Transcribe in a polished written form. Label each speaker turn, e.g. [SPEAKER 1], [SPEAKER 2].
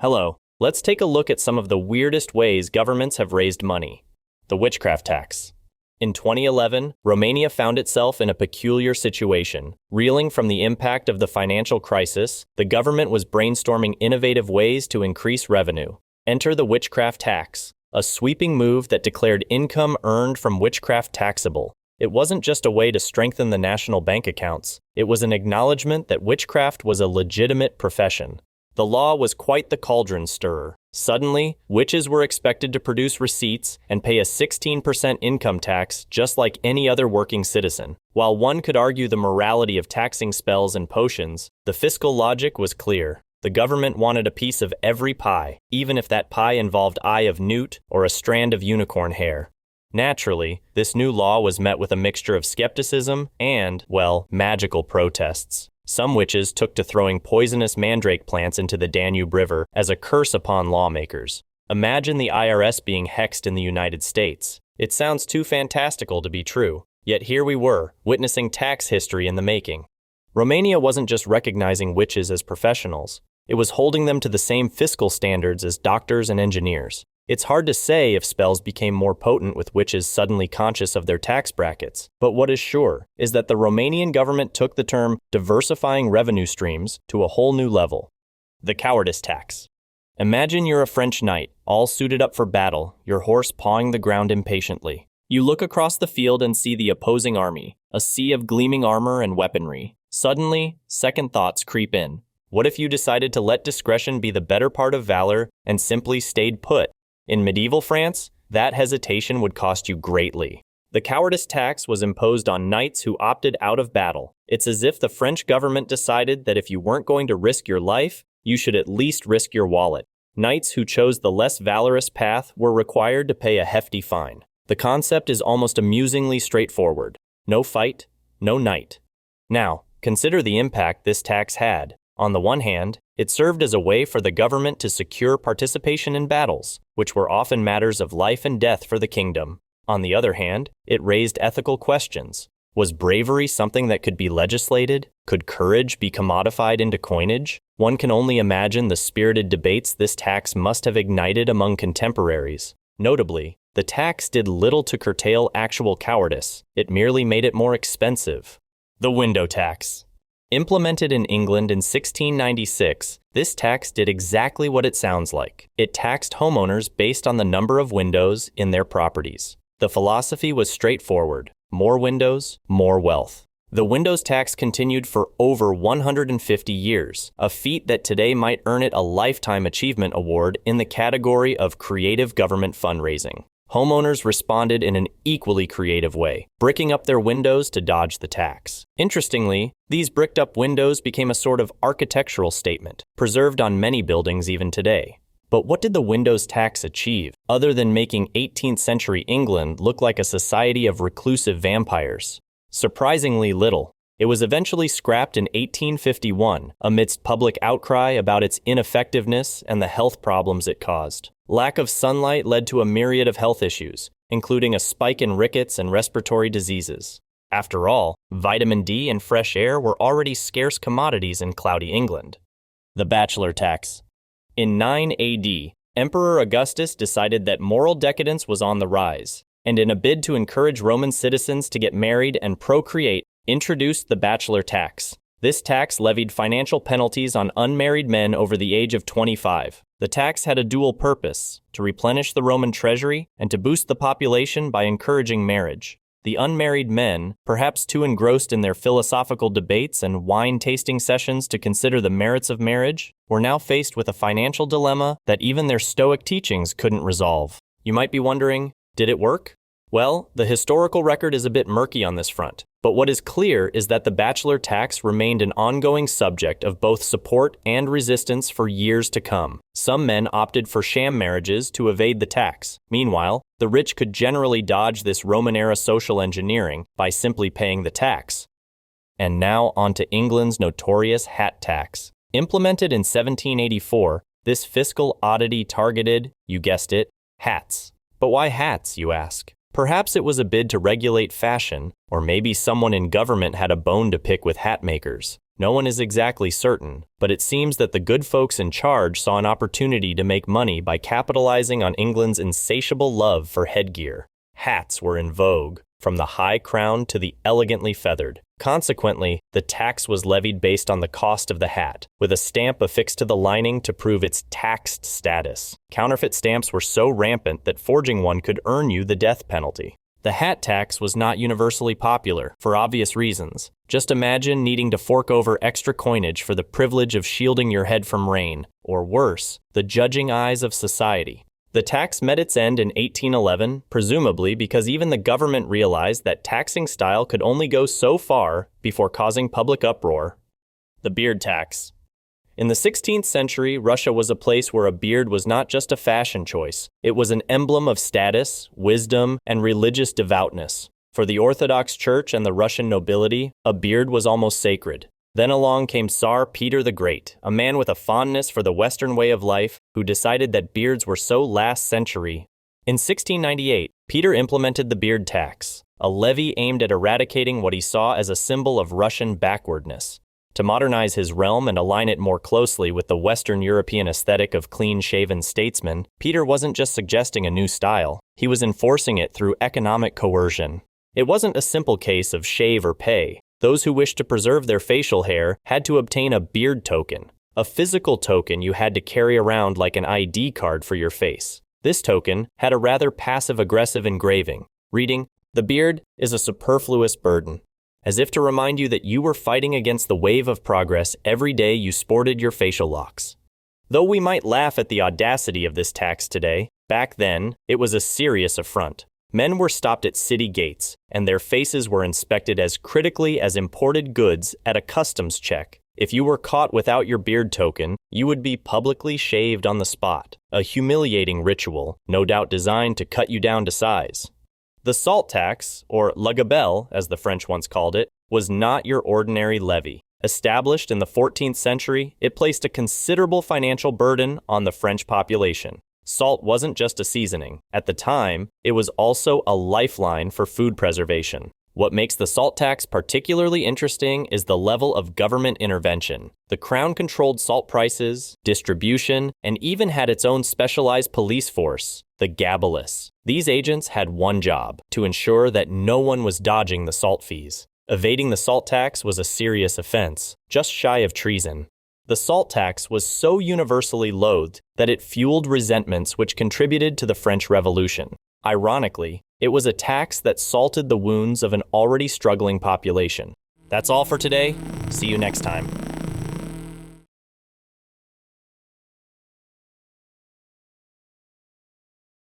[SPEAKER 1] Hello. Let's take a look at some of the weirdest ways governments have raised money. The Witchcraft Tax. In 2011, Romania found itself in a peculiar situation. Reeling from the impact of the financial crisis, the government was brainstorming innovative ways to increase revenue. Enter the Witchcraft Tax, a sweeping move that declared income earned from witchcraft taxable. It wasn't just a way to strengthen the national bank accounts. It was an acknowledgement that witchcraft was a legitimate profession. The law was quite the cauldron stirrer. Suddenly, witches were expected to produce receipts and pay a 16% income tax just like any other working citizen. While one could argue the morality of taxing spells and potions, the fiscal logic was clear. The government wanted a piece of every pie, even if that pie involved eye of newt or a strand of unicorn hair. Naturally, this new law was met with a mixture of skepticism and, well, magical protests. Some witches took to throwing poisonous mandrake plants into the Danube River as a curse upon lawmakers. Imagine the IRS being hexed in the United States. It sounds too fantastical to be true. Yet here we were, witnessing tax history in the making. Romania wasn't just recognizing witches as professionals. It was holding them to the same fiscal standards as doctors and engineers. It's hard to say if spells became more potent with witches suddenly conscious of their tax brackets, but what is sure is that the Romanian government took the term diversifying revenue streams to a whole new level. The Cowardice Tax. Imagine you're a French knight, all suited up for battle, your horse pawing the ground impatiently. You look across the field and see the opposing army, a sea of gleaming armor and weaponry. Suddenly, second thoughts creep in. What if you decided to let discretion be the better part of valor and simply stayed put? In medieval France, that hesitation would cost you greatly. The cowardice tax was imposed on knights who opted out of battle. It's as if the French government decided that if you weren't going to risk your life, you should at least risk your wallet. Knights who chose the less valorous path were required to pay a hefty fine. The concept is almost amusingly straightforward. No fight, no knight. Now, consider the impact this tax had. On the one hand, it served as a way for the government to secure participation in battles, which were often matters of life and death for the kingdom. On the other hand, it raised ethical questions. Was bravery something that could be legislated? Could courage be commodified into coinage? One can only imagine the spirited debates this tax must have ignited among contemporaries. Notably, the tax did little to curtail actual cowardice. It merely made it more expensive. The window tax. Implemented in England in 1696, this tax did exactly what it sounds like. It taxed homeowners based on the number of windows in their properties. The philosophy was straightforward: more windows, more wealth. The windows tax continued for over 150 years, a feat that today might earn it a Lifetime Achievement Award in the category of creative government fundraising. Homeowners responded in an equally creative way, bricking up their windows to dodge the tax. Interestingly, these bricked-up windows became a sort of architectural statement, preserved on many buildings even today. But what did the windows tax achieve, other than making 18th century England look like a society of reclusive vampires? Surprisingly little. It was eventually scrapped in 1851 amidst public outcry about its ineffectiveness and the health problems it caused. Lack of sunlight led to a myriad of health issues, including a spike in rickets and respiratory diseases. After all, vitamin D and fresh air were already scarce commodities in cloudy England. The Bachelor Tax. In 9 AD, Emperor Augustus decided that moral decadence was on the rise, and in a bid to encourage Roman citizens to get married and procreate, introduced the Bachelor Tax. This tax levied financial penalties on unmarried men over the age of 25. The tax had a dual purpose: to replenish the Roman treasury and to boost the population by encouraging marriage. The unmarried men, perhaps too engrossed in their philosophical debates and wine-tasting sessions to consider the merits of marriage, were now faced with a financial dilemma that even their Stoic teachings couldn't resolve. You might be wondering, did it work? Well, the historical record is a bit murky on this front, but what is clear is that the Bachelor Tax remained an ongoing subject of both support and resistance for years to come. Some men opted for sham marriages to evade the tax. Meanwhile, the rich could generally dodge this Roman-era social engineering by simply paying the tax. And now on to England's notorious hat tax. Implemented in 1784, this fiscal oddity targeted, you guessed it, hats. But why hats, you ask? Perhaps it was a bid to regulate fashion, or maybe someone in government had a bone to pick with hat makers. No one is exactly certain, but it seems that the good folks in charge saw an opportunity to make money by capitalizing on England's insatiable love for headgear. Hats were in vogue, from the high crown to the elegantly feathered. Consequently, the tax was levied based on the cost of the hat, with a stamp affixed to the lining to prove its taxed status. Counterfeit stamps were so rampant that forging one could earn you the death penalty. The hat tax was not universally popular, for obvious reasons. Just imagine needing to fork over extra coinage for the privilege of shielding your head from rain, or worse, the judging eyes of society. The tax met its end in 1811, presumably because even the government realized that taxing style could only go so far before causing public uproar. The beard tax. In the 16th century, Russia was a place where a beard was not just a fashion choice. It was an emblem of status, wisdom, and religious devoutness. For the Orthodox Church and the Russian nobility, a beard was almost sacred. Then along came Tsar Peter the Great, a man with a fondness for the Western way of life, who decided that beards were so last century. In 1698, Peter implemented the beard tax, a levy aimed at eradicating what he saw as a symbol of Russian backwardness. To modernize his realm and align it more closely with the Western European aesthetic of clean-shaven statesmen, Peter wasn't just suggesting a new style, he was enforcing it through economic coercion. It wasn't a simple case of shave or pay. Those who wished to preserve their facial hair had to obtain a beard token, a physical token you had to carry around like an ID card for your face. This token had a rather passive-aggressive engraving, reading, "The beard is a superfluous burden," as if to remind you that you were fighting against the wave of progress every day you sported your facial locks. Though we might laugh at the audacity of this tax today, back then, it was a serious affront. Men were stopped at city gates, and their faces were inspected as critically as imported goods at a customs check. If you were caught without your beard token, you would be publicly shaved on the spot, a humiliating ritual, no doubt designed to cut you down to size. The salt tax, or la gabelle, as the French once called it, was not your ordinary levy. Established in the 14th century, it placed a considerable financial burden on the French population. Salt wasn't just a seasoning. At the time, it was also a lifeline for food preservation. What makes the salt tax particularly interesting is the level of government intervention. The crown controlled salt prices, distribution, and even had its own specialized police force, the gabalists. These agents had one job: to ensure that no one was dodging the salt fees. Evading the salt tax was a serious offense, just shy of treason. The salt tax was so universally loathed that it fueled resentments which contributed to the French Revolution. Ironically, it was a tax that salted the wounds of an already struggling population. That's all for today. See you next time.